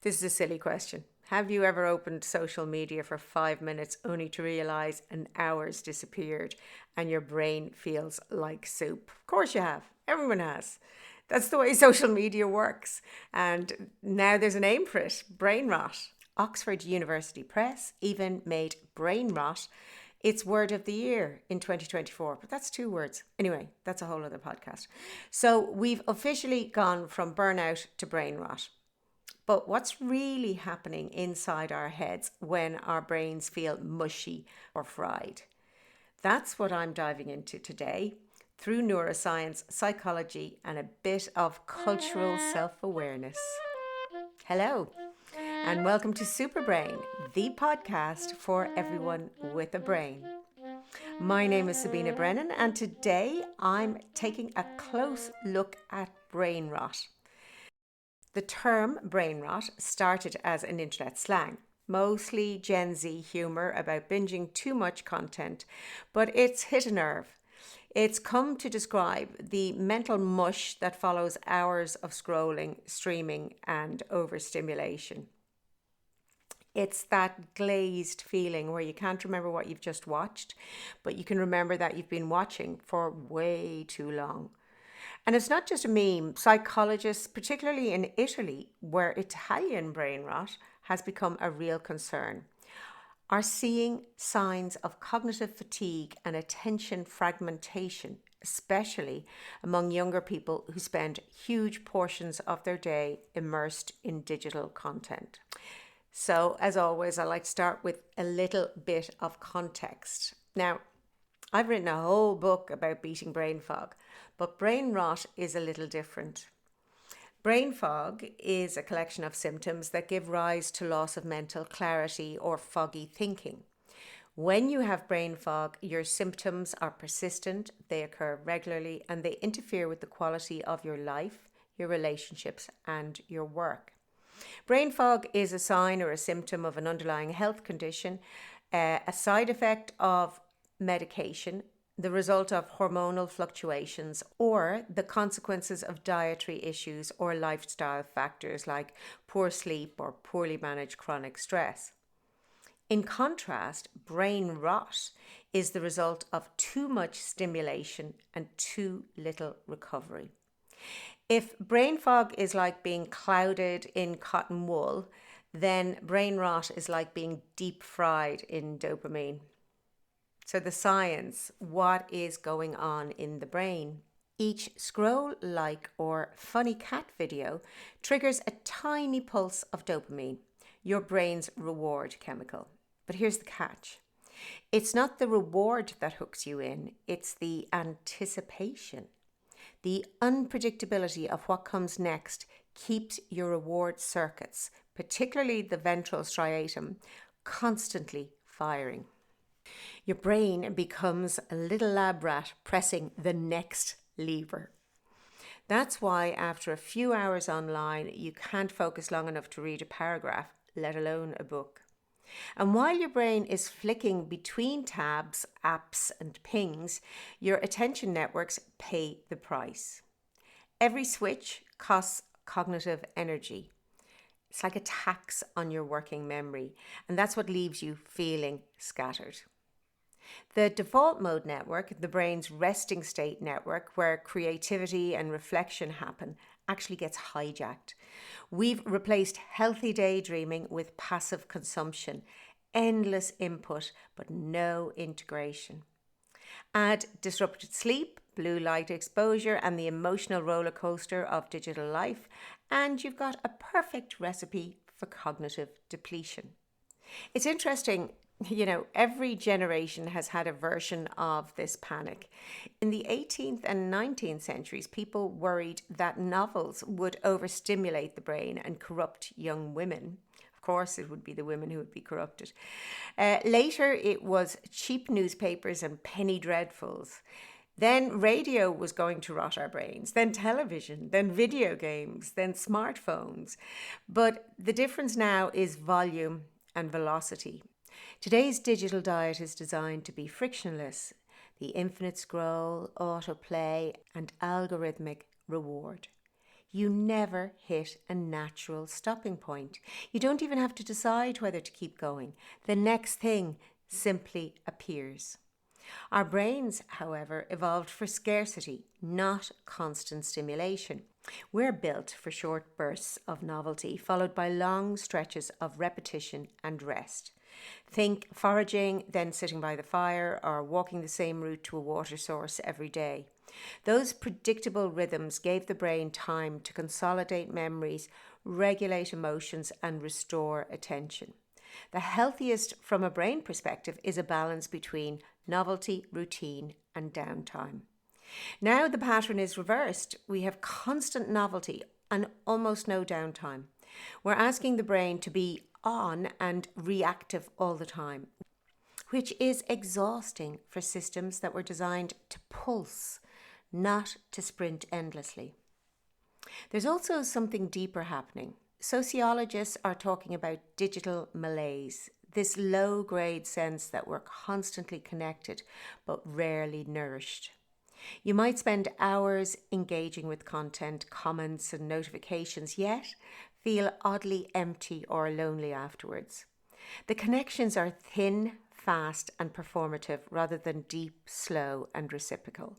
This is a silly question. Have you ever opened social media for 5 minutes only to realize an hour's disappeared and your brain feels like soup? Of course you have. Everyone has. That's the way social media works. And now there's a name for it, brain rot. Oxford University Press even made brain rot its word of the year in 2024. But that's 2 words. Anyway, that's a whole other podcast. So we've officially gone from burnout to brain rot. But what's really happening inside our heads when our brains feel mushy or fried? That's what I'm diving into today through neuroscience, psychology, and a bit of cultural self-awareness. Hello, and welcome to Superbrain, the podcast for everyone with a brain. My name is Sabina Brennan, and today I'm taking a close look at brain rot. The term brain rot started as an internet slang, mostly Gen Z humour about binging too much content, but it's hit a nerve. It's come to describe the mental mush that follows hours of scrolling, streaming, and overstimulation. It's that glazed feeling where you can't remember what you've just watched, but you can remember that you've been watching for way too long. And it's not just a meme. Psychologists, particularly in Italy, where Italian brain rot has become a real concern, are seeing signs of cognitive fatigue and attention fragmentation, especially among younger people who spend huge portions of their day immersed in digital content. So, as always, I like to start with a little bit of context. Now, I've written a whole book about beating brain fog, but brain rot is a little different. Brain fog is a collection of symptoms that give rise to loss of mental clarity or foggy thinking. When you have brain fog, your symptoms are persistent, they occur regularly, and they interfere with the quality of your life, your relationships, and your work. Brain fog is a sign or a symptom of an underlying health condition, a side effect of medication, the result of hormonal fluctuations, or the consequences of dietary issues or lifestyle factors like poor sleep or poorly managed chronic stress. In contrast, brain rot is the result of too much stimulation and too little recovery. If brain fog is like being clouded in cotton wool, then brain rot is like being deep fried in dopamine. So the science, what is going on in the brain? Each scroll, like, or funny cat video triggers a tiny pulse of dopamine, your brain's reward chemical. But here's the catch. It's not the reward that hooks you in, it's the anticipation. The unpredictability of what comes next keeps your reward circuits, particularly the ventral striatum, constantly firing. Your brain becomes a little lab rat pressing the next lever. That's why after a few hours online, you can't focus long enough to read a paragraph, let alone a book. And while your brain is flicking between tabs, apps, and pings, your attention networks pay the price. Every switch costs cognitive energy. It's like a tax on your working memory, and that's what leaves you feeling scattered. The default mode network, the brain's resting state network, where creativity and reflection happen, actually gets hijacked. We've replaced healthy daydreaming with passive consumption, endless input, but no integration. Add disrupted sleep, blue light exposure, and the emotional roller coaster of digital life, and you've got a perfect recipe for cognitive depletion. It's interesting. Every generation has had a version of this panic. In the 18th and 19th centuries, people worried that novels would overstimulate the brain and corrupt young women. Of course, it would be the women who would be corrupted. Later, it was cheap newspapers and penny dreadfuls. Then radio was going to rot our brains, then television, then video games, then smartphones. But the difference now is volume and velocity. Today's digital diet is designed to be frictionless, the infinite scroll, autoplay, and algorithmic reward. You never hit a natural stopping point. You don't even have to decide whether to keep going. The next thing simply appears. Our brains, however, evolved for scarcity, not constant stimulation. We're built for short bursts of novelty, followed by long stretches of repetition and rest. Think foraging, then sitting by the fire, or walking the same route to a water source every day. Those predictable rhythms gave the brain time to consolidate memories, regulate emotions, and restore attention. The healthiest from a brain perspective is a balance between novelty, routine, and downtime. Now the pattern is reversed. We have constant novelty and almost no downtime. We're asking the brain to be on and reactive all the time, which is exhausting for systems that were designed to pulse, not to sprint endlessly. There's also something deeper happening. Sociologists are talking about digital malaise, this low-grade sense that we're constantly connected but rarely nourished. You might spend hours engaging with content, comments, and notifications, yet feel oddly empty or lonely afterwards. The connections are thin, fast, and performative rather than deep, slow, and reciprocal.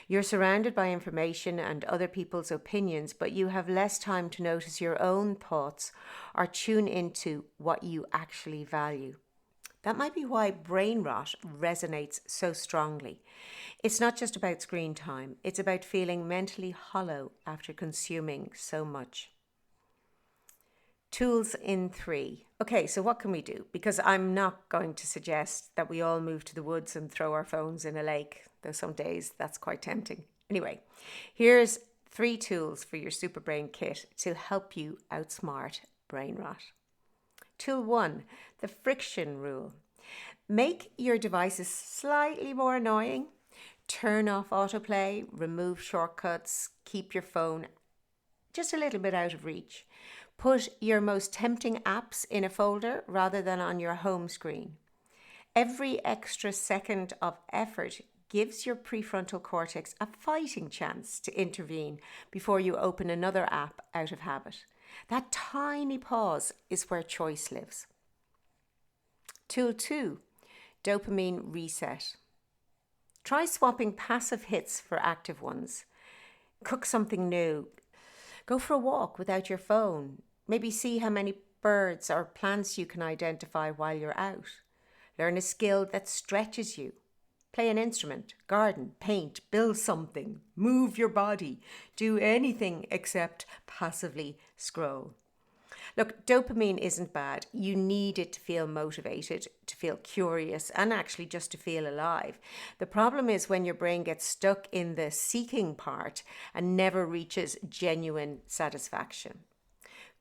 You're surrounded by information and other people's opinions, but you have less time to notice your own thoughts or tune into what you actually value. That might be why brain rot resonates so strongly. It's not just about screen time, it's about feeling mentally hollow after consuming so much. Tools in 3. Okay, so what can we do? Because I'm not going to suggest that we all move to the woods and throw our phones in a lake, though some days that's quite tempting. Anyway, here's 3 tools for your super brain kit to help you outsmart brain rot. Tool 1, the friction rule. Make your devices slightly more annoying. Turn off autoplay, remove shortcuts, keep your phone just a little bit out of reach. Put your most tempting apps in a folder rather than on your home screen. Every extra second of effort gives your prefrontal cortex a fighting chance to intervene before you open another app out of habit. That tiny pause is where choice lives. Tool 2, Dopamine Reset. Try swapping passive hits for active ones. Cook something new. Go for a walk without your phone. Maybe see how many birds or plants you can identify while you're out. Learn a skill that stretches you. Play an instrument, garden, paint, build something, move your body. Do anything except passively scroll. Look, dopamine isn't bad. You need it to feel motivated, to feel curious, and actually just to feel alive. The problem is when your brain gets stuck in the seeking part and never reaches genuine satisfaction.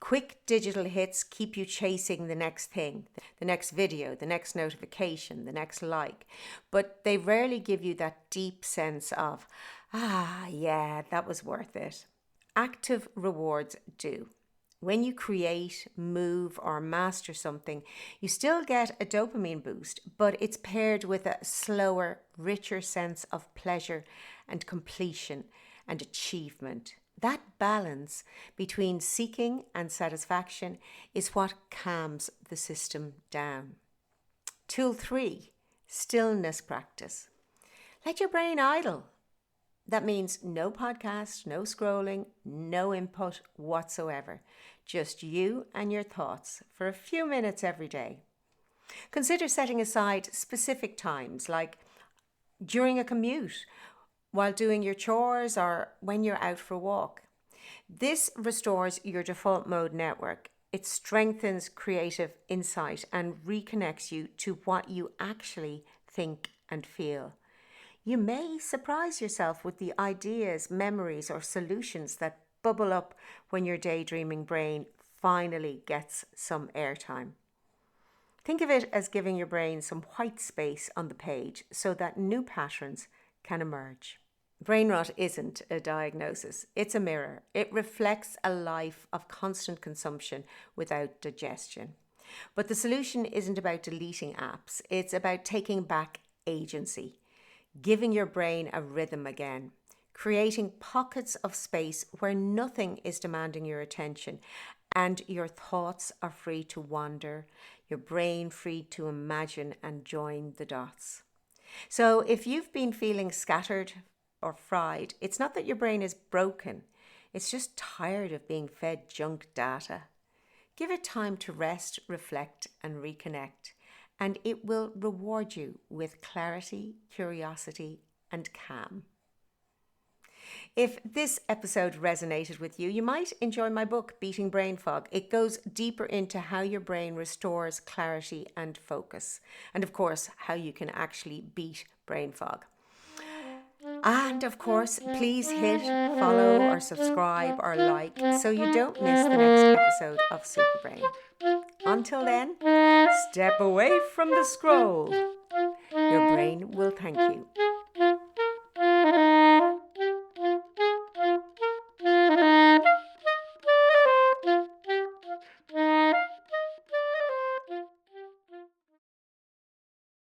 Quick digital hits keep you chasing the next thing, the next video, the next notification, the next like, but they rarely give you that deep sense of, yeah, that was worth it. Active rewards do. When you create, move, or master something, you still get a dopamine boost, but it's paired with a slower, richer sense of pleasure and completion and achievement. That balance between seeking and satisfaction is what calms the system down. Tool 3, stillness practice. Let your brain idle. That means no podcast, no scrolling, no input whatsoever. Just you and your thoughts for a few minutes every day. Consider setting aside specific times, like during a commute, while doing your chores, or when you're out for a walk. This restores your default mode network. It strengthens creative insight and reconnects you to what you actually think and feel. You may surprise yourself with the ideas, memories, or solutions that bubble up when your daydreaming brain finally gets some airtime. Think of it as giving your brain some white space on the page so that new patterns can emerge. Brain rot isn't a diagnosis, it's a mirror. It reflects a life of constant consumption without digestion. But the solution isn't about deleting apps, it's about taking back agency, giving your brain a rhythm again, creating pockets of space where nothing is demanding your attention and your thoughts are free to wander, your brain free to imagine and join the dots. So if you've been feeling scattered or fried, it's not that your brain is broken, it's just tired of being fed junk data. Give it time to rest, reflect, and reconnect, and it will reward you with clarity, curiosity, and calm. If this episode resonated with you, you might enjoy my book, Beating Brain Fog. It goes deeper into how your brain restores clarity and focus, and of course, how you can actually beat brain fog. And of course, please hit follow or subscribe or like so you don't miss the next episode of Superbrain. Until then, step away from the scroll. Your brain will thank you.